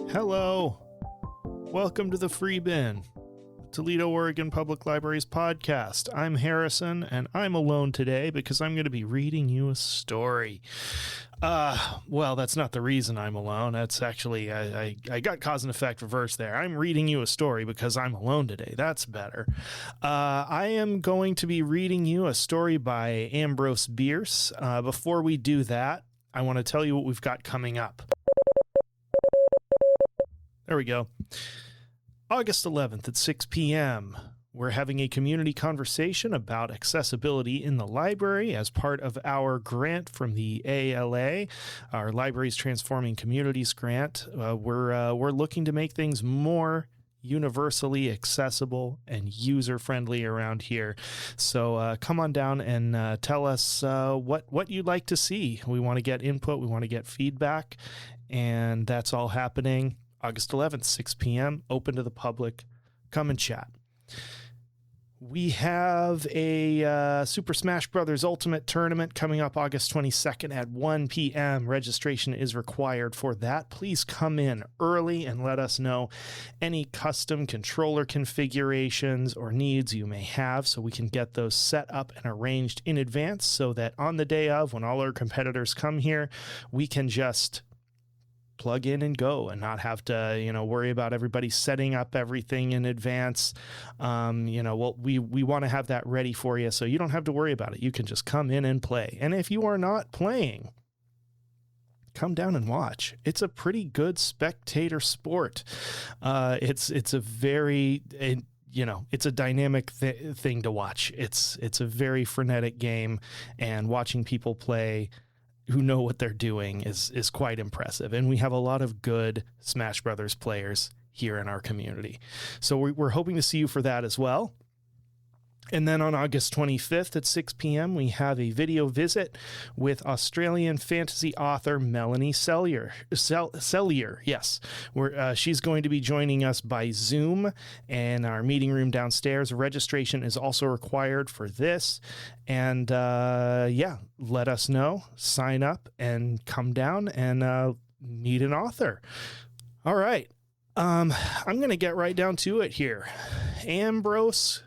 Hello. Welcome to the Free Bin, Toledo, Oregon Public Library's podcast. I'm Harrison, and I'm alone today because I'm going to be reading you a story. Well, that's not the reason I'm alone. That's actually, I got cause and effect reversed there. I'm reading you a story because I'm alone today. That's better. I am going to be reading you a story by Ambrose Bierce. Before we do that, I want to tell you what we've got coming up. There we go. August 11th at 6 p.m., we're having a community conversation about accessibility in the library as part of our grant from the ALA, our Libraries Transforming Communities grant. We're looking to make things more universally accessible and user-friendly around here. So come on down and tell us what you'd like to see. We want to get input. We want to get feedback. And that's all happening August 11th, 6 p.m., open to the public. Come and chat. We have a Super Smash Bros. Ultimate tournament coming up August 22nd at 1 p.m. Registration is required for that. Please come in early and let us know any custom controller configurations or needs you may have so we can get those set up and arranged in advance so that on the day of, when all our competitors come here, we can just plug in and go and not have to, worry about everybody setting up everything in advance. We want to have that ready for you so you don't have to worry about it. You can just come in and play. And if you are not playing, come down and watch. It's a pretty good spectator sport. It's a very, it's a dynamic thing to watch. It's a very frenetic game, and watching people play who know what they're doing is quite impressive. And we have a lot of good Smash Brothers players here in our community. So we're hoping to see you for that as well. And then on August 25th at 6 p.m., we have a video visit with Australian fantasy author Melanie Sellier. Yes. She's going to be joining us by Zoom in our meeting room downstairs. Registration is also required for this. And let us know, sign up, and come down and meet an author. All right. I'm going to get right down to it here. Ambrose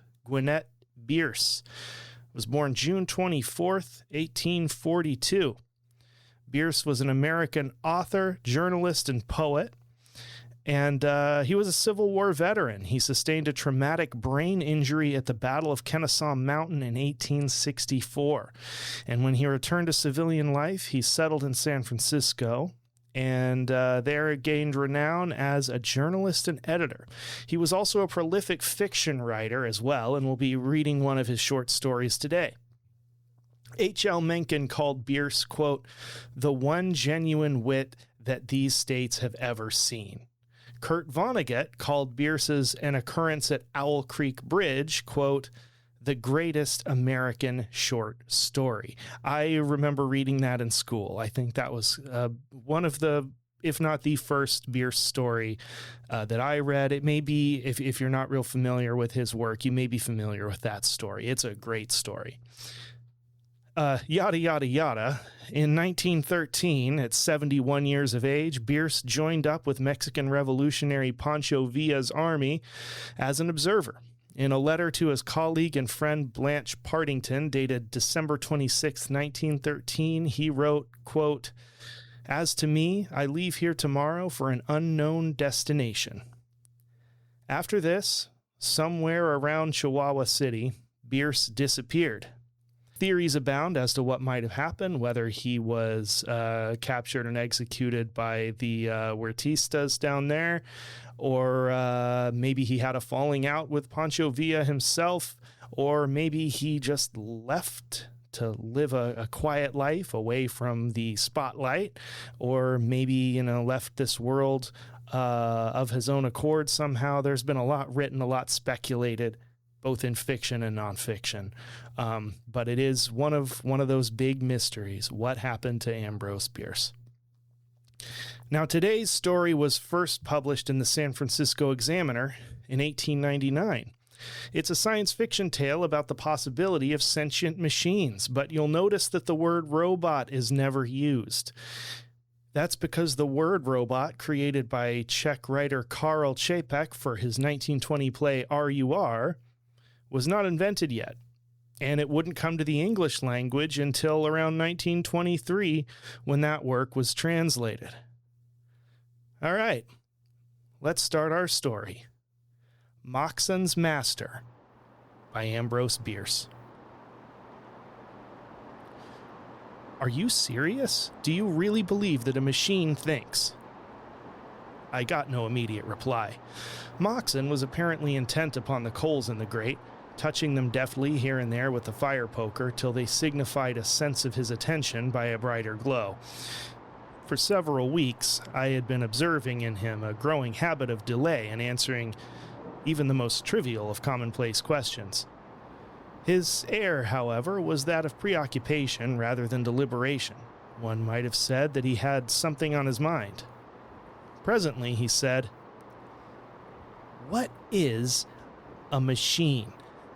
Bierce was born June 24th, 1842. Bierce was an American author, journalist, and poet, and he was a Civil War veteran. He sustained a traumatic brain injury at the Battle of Kennesaw Mountain in 1864, and when he returned to civilian life, he settled in San Francisco, and there gained renown as a journalist and editor. He was also a prolific fiction writer as well, and we'll be reading one of his short stories today. H.L. Mencken called Bierce, quote, the one genuine wit that these states have ever seen. Kurt Vonnegut called Bierce's An Occurrence at Owl Creek Bridge, quote, the greatest American short story. I remember reading that in school. I think that was one of the, if not the first Bierce story that I read. It may be, if you're not real familiar with his work, you may be familiar with that story. It's a great story. Yada, yada, yada. In 1913, at 71 years of age, Bierce joined up with Mexican revolutionary Pancho Villa's army as an observer. In a letter to his colleague and friend Blanche Partington, dated December 26, 1913, he wrote, quote, as to me, I leave here tomorrow for an unknown destination. After this, somewhere around Chihuahua City, Bierce disappeared. Theories abound as to what might have happened, whether he was captured and executed by the Huertistas down there, or maybe he had a falling out with Pancho Villa himself, or maybe he just left to live a quiet life away from the spotlight, or maybe, left this world of his own accord somehow. There's been a lot written, a lot speculated, both in fiction and nonfiction. But it is one of those big mysteries. What happened to Ambrose Bierce? Now, today's story was first published in the San Francisco Examiner in 1899. It's a science fiction tale about the possibility of sentient machines, but you'll notice that the word robot is never used. That's because the word robot, created by Czech writer Karel Čapek for his 1920 play RUR, was not invented yet, and it wouldn't come to the English language until around 1923 when that work was translated. All right, let's start our story. Moxon's Master by Ambrose Bierce. Are you serious? Do you really believe that a machine thinks? I got no immediate reply. Moxon was apparently intent upon the coals in the grate, touching them deftly here and there with the fire poker till they signified a sense of his attention by a brighter glow. For several weeks, I had been observing in him a growing habit of delay in answering even the most trivial of commonplace questions. His air, however, was that of preoccupation rather than deliberation. One might have said that he had something on his mind. Presently, he said, "What is a machine?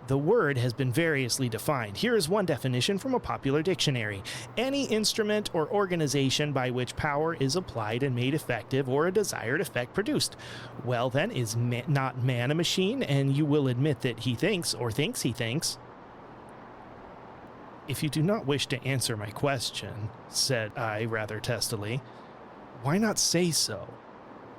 The word has been variously defined. Here is one definition from a popular dictionary. Any instrument or organization by which power is applied and made effective or a desired effect produced." Well then, is not man a machine? And you will admit that he thinks or thinks he thinks. "If you do not wish to answer my question," said I rather testily, "why not say so?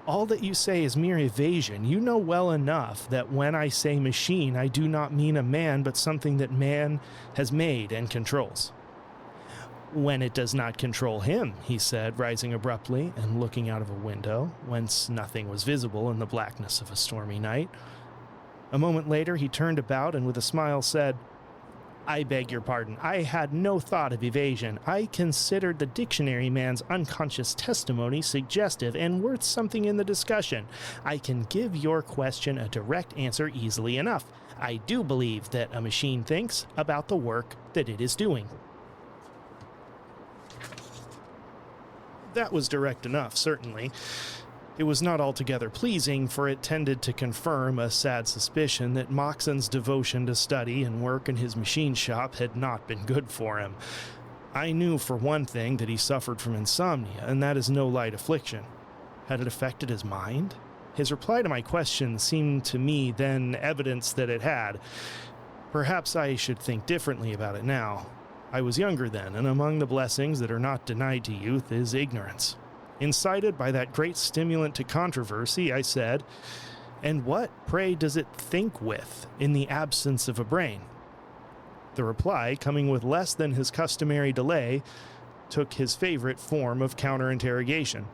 All that you say is mere evasion. You know well enough that when I say machine, I do not mean a man, but something that man has made and controls." "When it does not control him," he said, rising abruptly and looking out of a window, whence nothing was visible in the blackness of a stormy night. A moment later he turned about and with a smile said, "I beg your pardon. I had no thought of evasion. I considered the dictionary man's unconscious testimony suggestive and worth something in the discussion. I can give your question a direct answer easily enough. I do believe that a machine thinks about the work that it is doing." That was direct enough, certainly. It was not altogether pleasing, for it tended to confirm a sad suspicion that Moxon's devotion to study and work in his machine shop had not been good for him. I knew, for one thing, that he suffered from insomnia, and that is no light affliction. Had it affected his mind? His reply to my question seemed to me then evidence that it had. Perhaps I should think differently about it now. I was younger then, and among the blessings that are not denied to youth is ignorance. Incited by that great stimulant to controversy, I said, "And what, pray, does it think with in the absence of a brain?" The reply, coming with less than his customary delay, took his favorite form of counter-interrogation.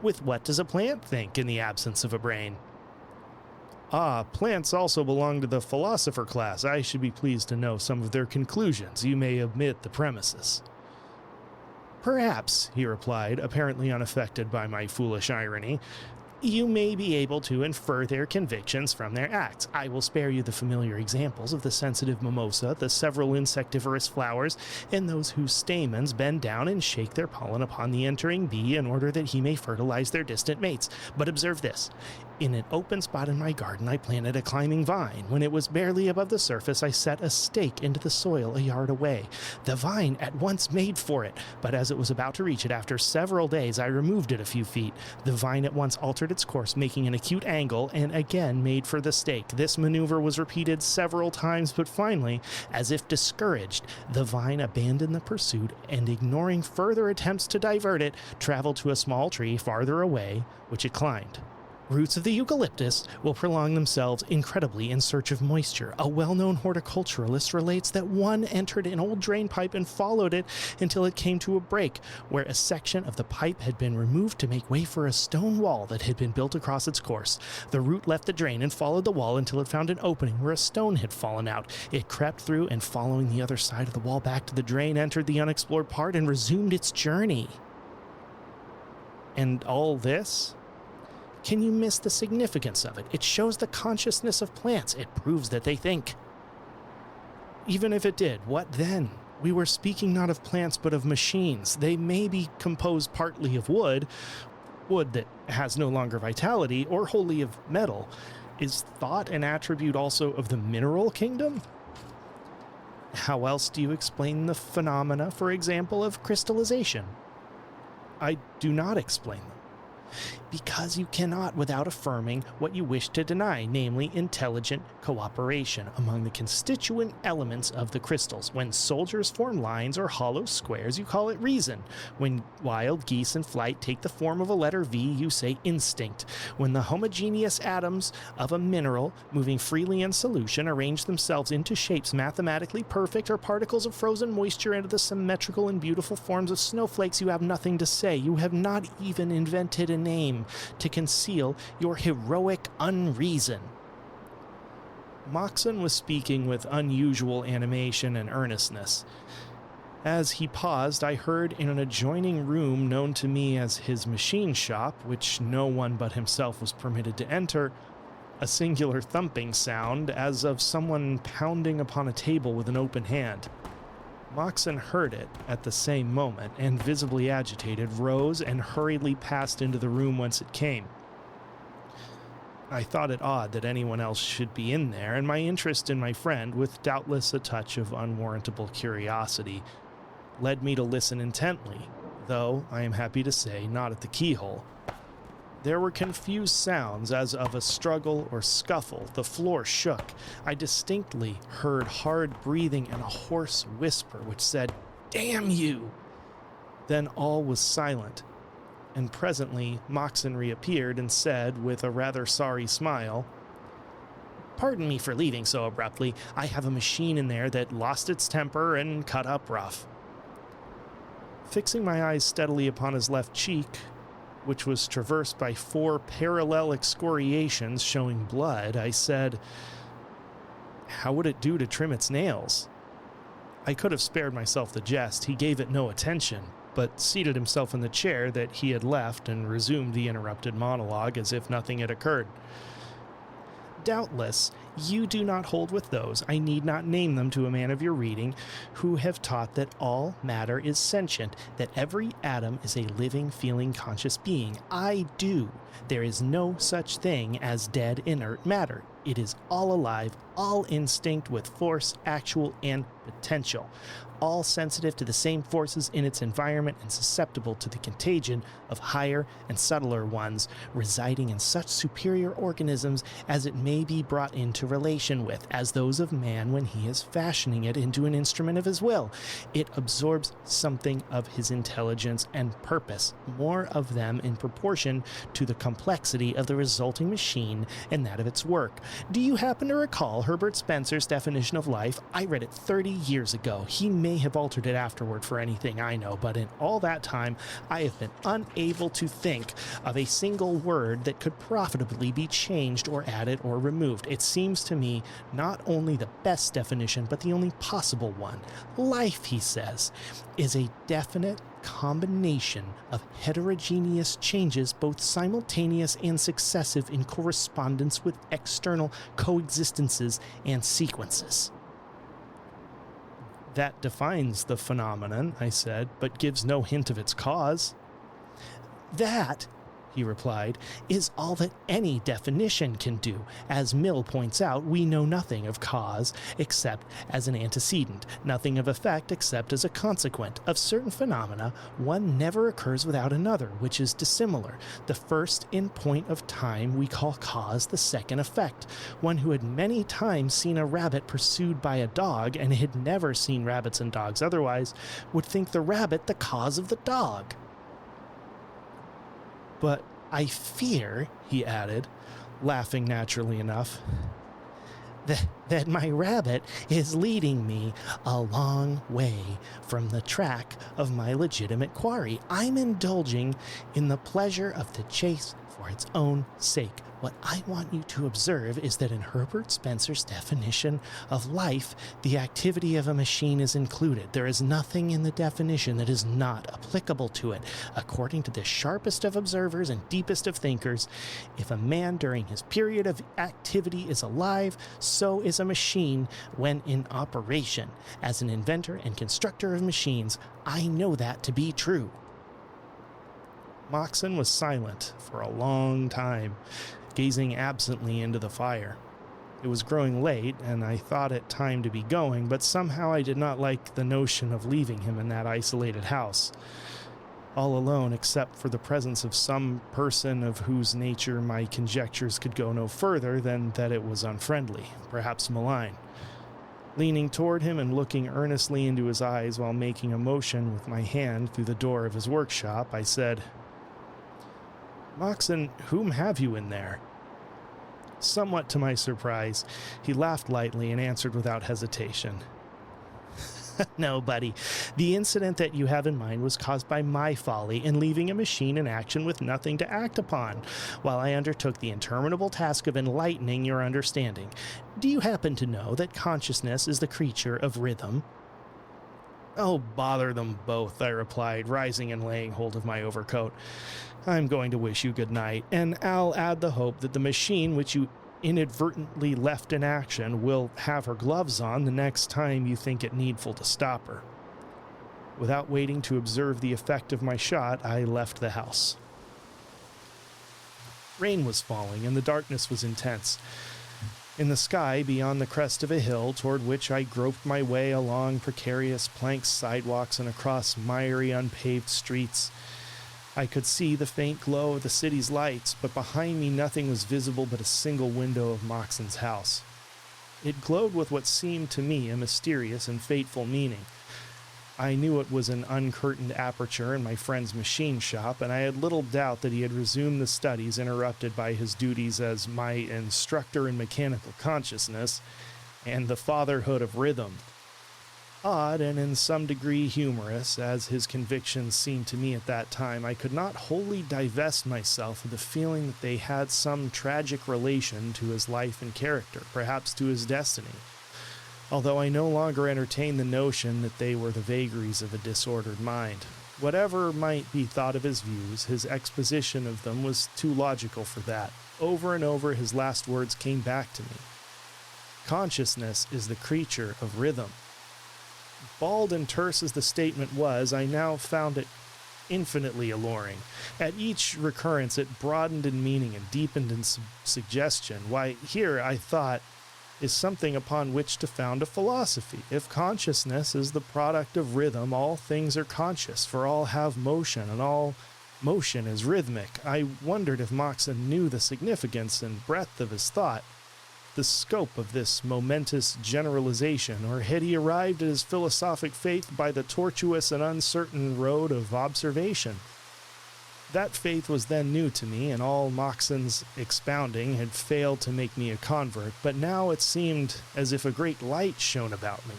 "With what does a plant think in the absence of a brain?" "Ah, plants also belong to the philosopher class. I should be pleased to know some of their conclusions. You may omit the premises." "Perhaps," he replied, apparently unaffected by my foolish irony, "you may be able to infer their convictions from their acts. I will spare you the familiar examples of the sensitive mimosa, the several insectivorous flowers, and those whose stamens bend down and shake their pollen upon the entering bee in order that he may fertilize their distant mates. But observe this. In an open spot in my garden I planted a climbing vine. When it was barely above the surface, I set a stake into the soil a yard away. The vine at once made for it, but as it was about to reach it after several days, I removed it a few feet. The vine at once altered its course, making an acute angle, and again made for the stake. This maneuver was repeated several times, but finally, as if discouraged, the vine abandoned the pursuit, and ignoring further attempts to divert it, traveled to a small tree farther away, which it climbed. Roots of the eucalyptus will prolong themselves incredibly in search of moisture. A well-known horticulturalist relates that one entered an old drain pipe and followed it until it came to a break, where a section of the pipe had been removed to make way for a stone wall that had been built across its course. The root left the drain and followed the wall until it found an opening where a stone had fallen out. It crept through and, following the other side of the wall back to the drain, entered the unexplored part and resumed its journey." And all this? Can you miss the significance of it? It shows the consciousness of plants. It proves that they think. Even if it did, what then? We were speaking not of plants but of machines. They may be composed partly of wood that has no longer vitality, or wholly of metal. Is thought an attribute also of the mineral kingdom? How else do you explain the phenomena, for example, of crystallization? I do not explain them. Because you cannot without affirming what you wish to deny, namely intelligent cooperation among the constituent elements of the crystals. When soldiers form lines or hollow squares, you call it reason. When wild geese in flight take the form of a letter V, you say instinct. When the homogeneous atoms of a mineral, moving freely in solution, arrange themselves into shapes mathematically perfect, or particles of frozen moisture into the symmetrical and beautiful forms of snowflakes, you have nothing to say. You have not even invented a name to conceal your heroic unreason. Moxon was speaking with unusual animation and earnestness. As he paused, I heard in an adjoining room known to me as his machine shop, which no one but himself was permitted to enter, a singular thumping sound as of someone pounding upon a table with an open hand. Moxon heard it at the same moment, and visibly agitated, rose and hurriedly passed into the room whence it came. I thought it odd that anyone else should be in there, and my interest in my friend, with doubtless a touch of unwarrantable curiosity, led me to listen intently, though, I am happy to say, not at the keyhole. There were confused sounds as of a struggle or scuffle. The floor shook. I distinctly heard hard breathing and a hoarse whisper which said, "Damn you!" Then all was silent, and presently Moxon reappeared and said, with a rather sorry smile, "Pardon me for leaving so abruptly. I have a machine in there that lost its temper and cut up rough." Fixing my eyes steadily upon his left cheek, which was traversed by 4 parallel excoriations showing blood, I said, "How would it do to trim its nails?" I could have spared myself the jest. He gave it no attention, but seated himself in the chair that he had left and resumed the interrupted monologue as if nothing had occurred. Doubtless, you do not hold with those, I need not name them to a man of your reading, who have taught that all matter is sentient, that every atom is a living, feeling, conscious being. I do. There is no such thing as dead, inert matter. It is all alive, all instinct with force, actual and potential, all sensitive to the same forces in its environment and susceptible to the contagion of higher and subtler ones, residing in such superior organisms as it may be brought into relation with, as those of man when he is fashioning it into an instrument of his will. It absorbs something of his intelligence and purpose, more of them in proportion to the complexity of the resulting machine and that of its work. Do you happen to recall Herbert Spencer's definition of life? I read it 30 years ago. He may have altered it afterward for anything I know, but in all that time I have been unable to think of a single word that could profitably be changed or added or removed. It seems to me not only the best definition, but the only possible one. Life, he says, is a definite combination of heterogeneous changes, both simultaneous and successive in correspondence with external coexistences and sequences. That defines the phenomenon, I said, but gives no hint of its cause. That, he replied, is all that any definition can do. As Mill points out, we know nothing of cause except as an antecedent, nothing of effect except as a consequent. Of certain phenomena, one never occurs without another, which is dissimilar. The first in point of time we call cause, the second effect. One who had many times seen a rabbit pursued by a dog and had never seen rabbits and dogs otherwise would think the rabbit the cause of the dog. But I fear, he added, laughing naturally enough, that my rabbit is leading me a long way from the track of my legitimate quarry. I'm indulging in the pleasure of the chase for its own sake. What I want you to observe is that in Herbert Spencer's definition of life, the activity of a machine is included. There is nothing in the definition that is not applicable to it. According to the sharpest of observers and deepest of thinkers, if a man during his period of activity is alive, so is a machine when in operation. As an inventor and constructor of machines, I know that to be true. Moxon was silent for a long time, gazing absently into the fire. It was growing late, and I thought it time to be going, but somehow I did not like the notion of leaving him in that isolated house, all alone except for the presence of some person of whose nature my conjectures could go no further than that it was unfriendly, perhaps malign. Leaning toward him and looking earnestly into his eyes while making a motion with my hand through the door of his workshop, I said, "Moxon, whom have you in there?" Somewhat to my surprise, he laughed lightly and answered without hesitation. "No, buddy. The incident that you have in mind was caused by my folly in leaving a machine in action with nothing to act upon, while I undertook the interminable task of enlightening your understanding. Do you happen to know that consciousness is the creature of rhythm?" "Oh, bother them both," I replied, rising and laying hold of my overcoat. "I'm going to wish you good night, and I'll add the hope that the machine which you inadvertently left in action will have her gloves on the next time you think it needful to stop her." Without waiting to observe the effect of my shot, I left the house. Rain was falling, and the darkness was intense. In the sky, beyond the crest of a hill toward which I groped my way along precarious planked sidewalks and across miry, unpaved streets, I could see the faint glow of the city's lights, but behind me nothing was visible but a single window of Moxon's house. It glowed with what seemed to me a mysterious and fateful meaning. I knew it was an uncurtained aperture in my friend's machine shop, and I had little doubt that he had resumed the studies interrupted by his duties as my instructor in mechanical consciousness and the fatherhood of rhythm. Odd and in some degree humorous as his convictions seemed to me at that time, I could not wholly divest myself of the feeling that they had some tragic relation to his life and character, perhaps to his destiny, although I no longer entertained the notion that they were the vagaries of a disordered mind. Whatever might be thought of his views, his exposition of them was too logical for that. Over and over his last words came back to me. Consciousness is the creature of rhythm. Bald and terse as the statement was, I now found it infinitely alluring. At each recurrence it broadened in meaning and deepened in suggestion. Why, here, I thought, is something upon which to found a philosophy. If consciousness is the product of rhythm, all things are conscious, for all have motion, and all motion is rhythmic. I wondered if Moxon knew the significance and breadth of his thought, the scope of this momentous generalization, or had he arrived at his philosophic faith by the tortuous and uncertain road of observation? That faith was then new to me, and all Moxon's expounding had failed to make me a convert, but now it seemed as if a great light shone about me,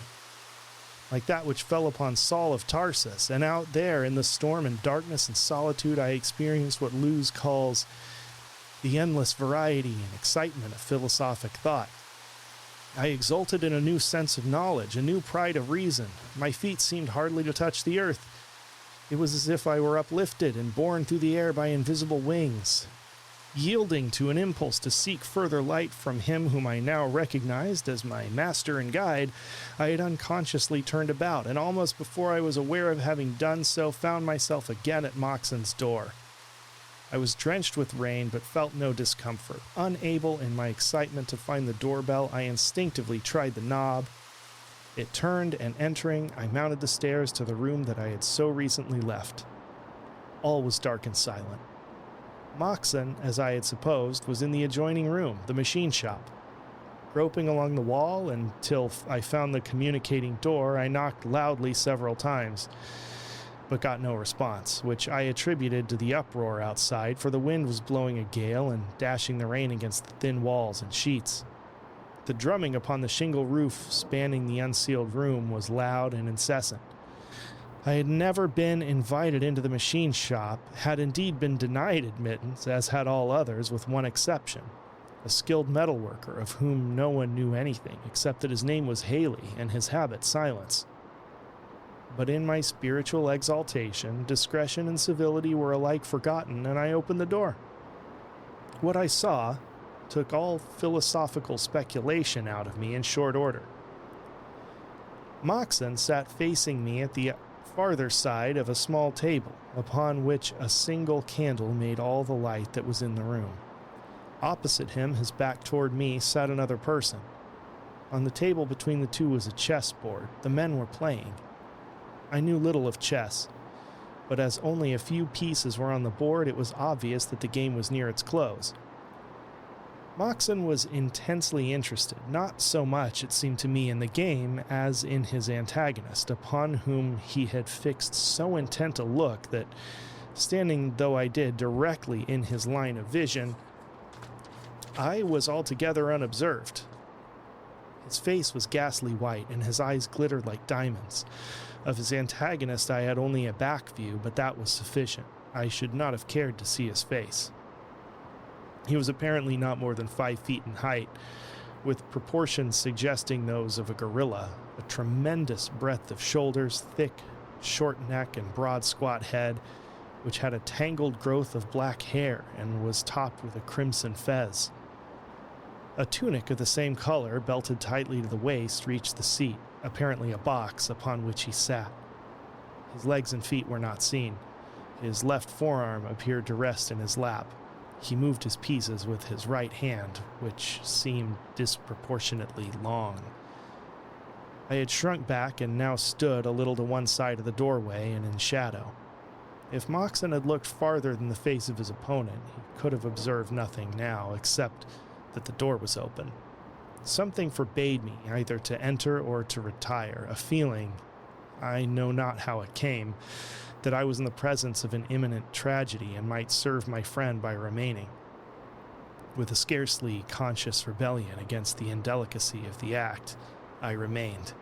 like that which fell upon Saul of Tarsus, and out there in the storm and darkness and solitude I experienced what Lewes calls the endless variety and excitement of philosophic thought. I exulted in a new sense of knowledge, a new pride of reason. My feet seemed hardly to touch the earth. It was as if I were uplifted and borne through the air by invisible wings. Yielding to an impulse to seek further light from him whom I now recognized as my master and guide, I had unconsciously turned about, and almost before I was aware of having done so, found myself again at Moxon's door. I was drenched with rain, but felt no discomfort. Unable in my excitement to find the doorbell, I instinctively tried the knob. It turned, and entering, I mounted the stairs to the room that I had so recently left. All was dark and silent. Moxon, as I had supposed, was in the adjoining room, the machine shop. Groping along the wall until I found the communicating door, I knocked loudly several times, but got no response, which I attributed to the uproar outside, for the wind was blowing a gale and dashing the rain against the thin walls and sheets. The drumming upon the shingle roof spanning the unceiled room was loud and incessant. I had never been invited into the machine shop, had indeed been denied admittance, as had all others, with one exception, a skilled metalworker of whom no one knew anything, except that his name was Haley and his habit silence. But in my spiritual exaltation, discretion and civility were alike forgotten, and I opened the door. What I saw took all philosophical speculation out of me in short order. Moxon sat facing me at the farther side of a small table, upon which a single candle made all the light that was in the room. Opposite him, his back toward me, sat another person. On the table between the two was a chessboard. The men were playing. I knew little of chess, but as only a few pieces were on the board, it was obvious that the game was near its close. Moxon was intensely interested, not so much, it seemed to me, in the game as in his antagonist, upon whom he had fixed so intent a look that, standing though I did directly in his line of vision, I was altogether unobserved. His face was ghastly white, and his eyes glittered like diamonds. Of his antagonist I had only a back view, but that was sufficient. I should not have cared to see his face. He was apparently not more than 5 feet in height, with proportions suggesting those of a gorilla, a tremendous breadth of shoulders, thick, short neck, and broad, squat head, which had a tangled growth of black hair and was topped with a crimson fez. A tunic of the same color, belted tightly to the waist, reached the seat, apparently a box upon which he sat. His legs and feet were not seen. His left forearm appeared to rest in his lap. He moved his pieces with his right hand, which seemed disproportionately long. I had shrunk back and now stood a little to one side of the doorway and in shadow. If Moxon had looked farther than the face of his opponent, he could have observed nothing now except that the door was open. Something forbade me either to enter or to retire, a feeling, I know not how it came, that I was in the presence of an imminent tragedy and might serve my friend by remaining. With a scarcely conscious rebellion against the indelicacy of the act, I remained.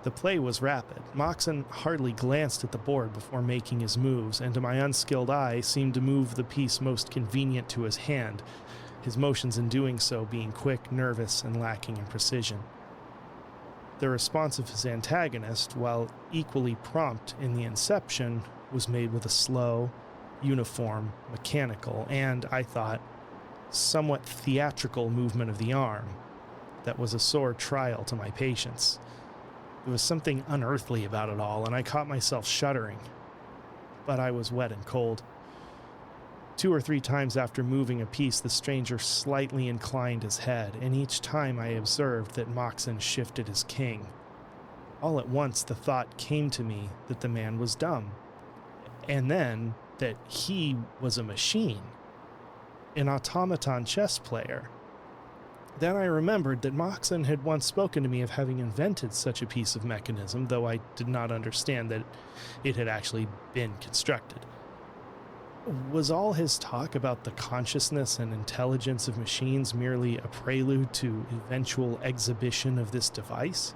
The play was rapid. Moxon hardly glanced at the board before making his moves, and to my unskilled eye seemed to move the piece most convenient to his hand, his motions in doing so being quick, nervous, and lacking in precision. The response of his antagonist, while equally prompt in the inception, was made with a slow, uniform, mechanical, and, I thought, somewhat theatrical movement of the arm that was a sore trial to my patience. There was something unearthly about it all, and I caught myself shuddering. But I was wet and cold. 2 or 3 times after moving a piece, the stranger slightly inclined his head, and each time I observed that Moxon shifted his king. All at once the thought came to me that the man was dumb, and then that he was a machine, an automaton chess player. Then I remembered that Moxon had once spoken to me of having invented such a piece of mechanism, though I did not understand that it had actually been constructed. Was all his talk about the consciousness and intelligence of machines merely a prelude to eventual exhibition of this device?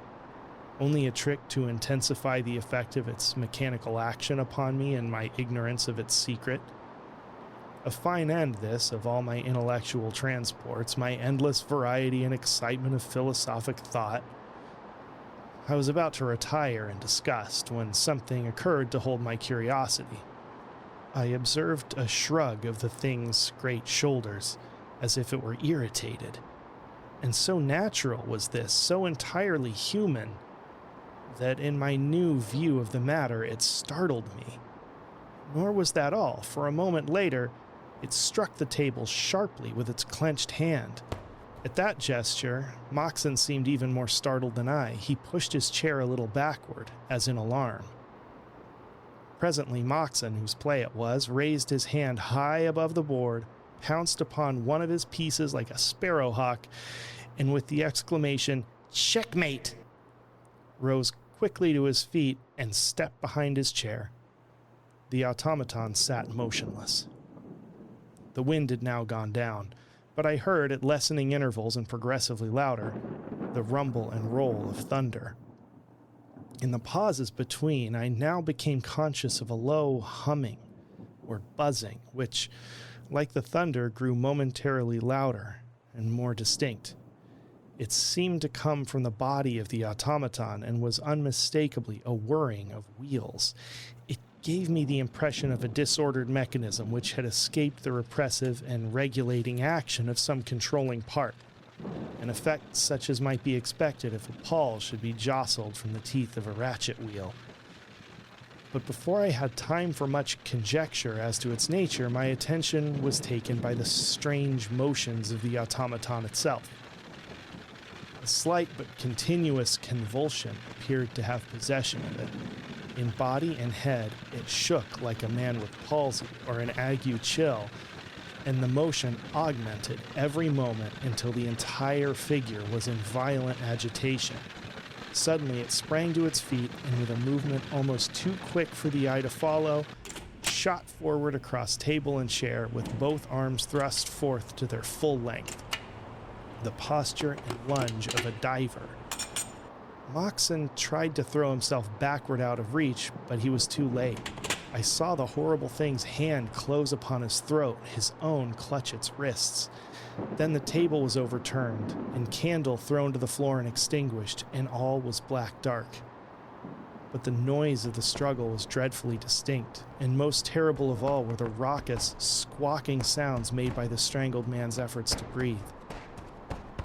Only a trick to intensify the effect of its mechanical action upon me and my ignorance of its secret? A fine end, this, of all my intellectual transports, my endless variety and excitement of philosophic thought. I was about to retire in disgust when something occurred to hold my curiosity. I observed a shrug of the thing's great shoulders, as if it were irritated. And so natural was this, so entirely human, that in my new view of the matter it startled me. Nor was that all, for a moment later it struck the table sharply with its clenched hand. At that gesture, Moxon seemed even more startled than I. He pushed his chair a little backward, as in alarm. Presently Moxon, whose play it was, raised his hand high above the board, pounced upon one of his pieces like a sparrowhawk, and with the exclamation, "Checkmate!" rose quickly to his feet and stepped behind his chair. The automaton sat motionless. The wind had now gone down, but I heard, at lessening intervals and progressively louder, the rumble and roll of thunder. In the pauses between, I now became conscious of a low humming or buzzing, which, like the thunder, grew momentarily louder and more distinct. It seemed to come from the body of the automaton and was unmistakably a whirring of wheels. It gave me the impression of a disordered mechanism which had escaped the repressive and regulating action of some controlling part, an effect such as might be expected if a pawl should be jostled from the teeth of a ratchet wheel. But before I had time for much conjecture as to its nature, my attention was taken by the strange motions of the automaton itself. A slight but continuous convulsion appeared to have possession of it. In body and head, it shook like a man with palsy or an ague chill, and the motion augmented every moment until the entire figure was in violent agitation. Suddenly it sprang to its feet, and with a movement almost too quick for the eye to follow, shot forward across table and chair with both arms thrust forth to their full length. The posture and lunge of a diver. Moxon tried to throw himself backward out of reach, but he was too late. I saw the horrible thing's hand close upon his throat, his own clutch its wrists. Then the table was overturned, and candle thrown to the floor and extinguished, and all was black dark. But the noise of the struggle was dreadfully distinct, and most terrible of all were the raucous, squawking sounds made by the strangled man's efforts to breathe.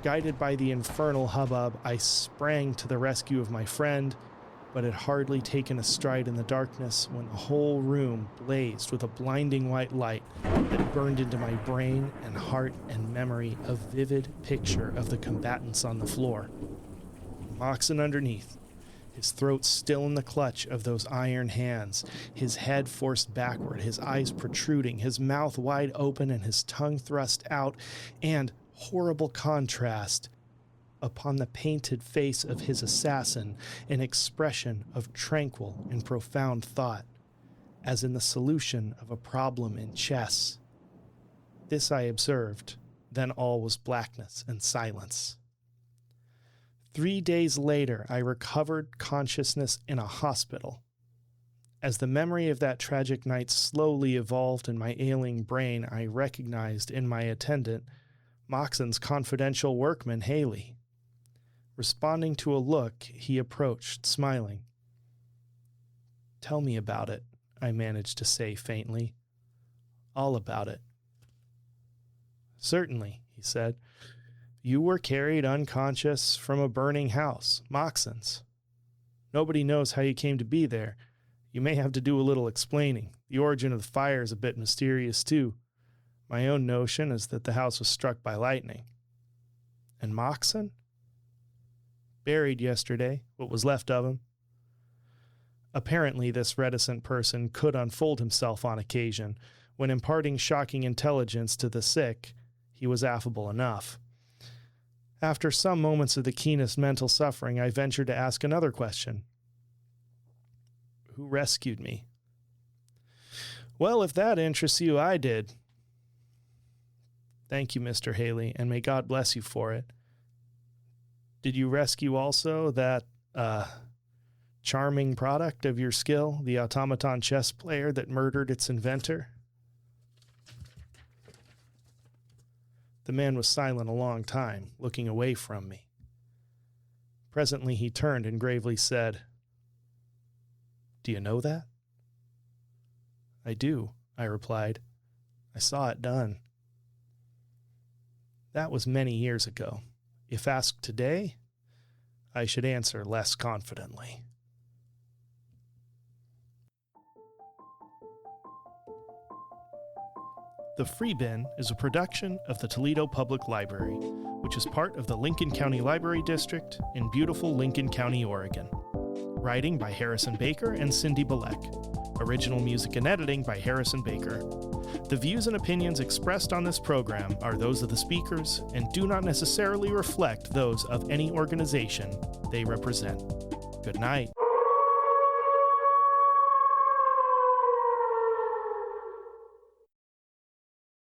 Guided by the infernal hubbub, I sprang to the rescue of my friend, but had hardly taken a stride in the darkness when the whole room blazed with a blinding white light that burned into my brain and heart and memory a vivid picture of the combatants on the floor. Moxon underneath, his throat still in the clutch of those iron hands, his head forced backward, his eyes protruding, his mouth wide open and his tongue thrust out, and, horrible contrast, upon the painted face of his assassin, an expression of tranquil and profound thought, as in the solution of a problem in chess. This I observed, then all was blackness and silence. 3 days later, I recovered consciousness in a hospital. As the memory of that tragic night slowly evolved in my ailing brain, I recognized in my attendant Moxon's confidential workman, Haley. Responding to a look, he approached, smiling. "Tell me about it," I managed to say faintly. "All about it." "Certainly," he said. "You were carried unconscious from a burning house, Moxon's. Nobody knows how you came to be there. You may have to do a little explaining. The origin of the fire is a bit mysterious, too. My own notion is that the house was struck by lightning." "And Moxon?" "Buried yesterday, what was left of him." Apparently this reticent person could unfold himself on occasion. When imparting shocking intelligence to the sick, he was affable enough. After some moments of the keenest mental suffering, I ventured to ask another question. "Who rescued me?" "Well, if that interests you, I did." "Thank you, Mr. Haley, and may God bless you for it. Did you rescue also that, charming product of your skill, the automaton chess player that murdered its inventor?" The man was silent a long time, looking away from me. Presently he turned and gravely said, "Do you know that?" "I do," I replied. "I saw it done." That was many years ago. If asked today, I should answer less confidently. The Free Bin is a production of the Toledo Public Library, which is part of the Lincoln County Library District in beautiful Lincoln County, Oregon. Writing by Harrison Baker and Cindy Bilek. Original music and editing by Harrison Baker. The views and opinions expressed on this program are those of the speakers and do not necessarily reflect those of any organization they represent. Good night.